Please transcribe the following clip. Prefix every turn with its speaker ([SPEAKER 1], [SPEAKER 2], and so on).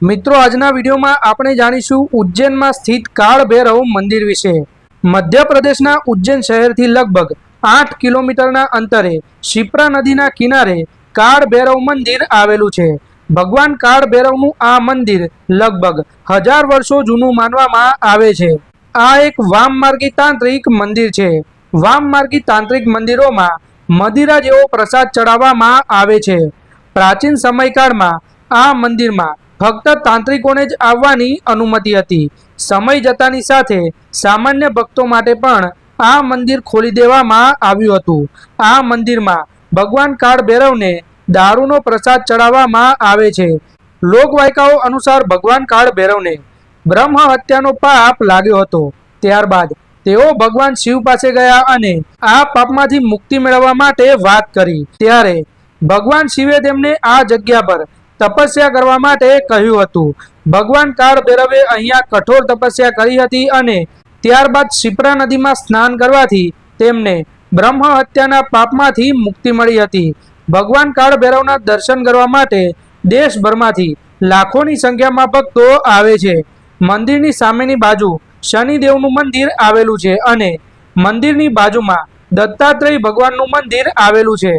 [SPEAKER 1] મિત્રો આજના વિડીયોમાં આપણે જાણીશું ઉજ્જૈનમાં સ્થિત કાળ ભૈરવ મંદિર વિશે। મધ્યપ્રદેશના ઉજ્જૈન શહેરથી લગભગ 8 કિલોમીટરના અંતરે શિપ્રા નદીના કિનારે કાળ ભૈરવ મંદિર આવેલું છે। ભગવાન કાળ ભૈરવનું આ મંદિર લગભગ 1000 વર્ષો જૂનું માનવામાં આવે છે। આ એક વામમાર્ગી તાંત્રિક મંદિર છે। વામમાર્ગી તાંત્રિક મંદિરોમાં મદિરા જેવો પ્રસાદ ચડાવવામાં આવે છે। પ્રાચીન સમયકાળમાં આ મંદિરમાં ફક્ત તાંત્રિકોને જ આવવાની અનુમતિ હતી। સમય જતાની સાથે સામાન્ય ભક્તો માટે પણ આ મંદિર ખોલી દેવામાં આવ્યું હતું। આ મંદિરમાં ભગવાન કાળ ભૈરવને દારૂનો પ્રસાદ ચડાવવામાં આવે છે। લોકવાયકાઓ અનુસાર ભગવાન કાળ ભૈરવને બ્રહ્મ હત્યાનો પાપ લાગ્યો હતો। ત્યારબાદ તેઓ ભગવાન શિવ પાસે ગયા અને આ પાપમાંથી મુક્તિ મેળવવા માટે વાત કરી। ત્યારે ભગવાન શિવે તેમને આ જગ્યા પર તપસ્યા કરવા માટે કહ્યું હતું। ભગવાન કાળ ભૈરવે અહીંયા કઠોર તપસ્યા કરી હતી અને ત્યારબાદ શિપ્રા નદીમાં સ્નાન કરવાથી તેમને બ્રહ્મ હત્યાના પાપમાંથી મુક્તિ મળી હતી। ભગવાન કાળ ભૈરવના દર્શન કરવા માટે દેશભરમાંથી લાખોની સંખ્યામાં ભક્તો આવે છે। મંદિરની સામેની બાજુ શનિદેવનું મંદિર આવેલું છે અને મંદિરની બાજુમાં દત્તાત્રેય ભગવાનનું મંદિર આવેલું છે।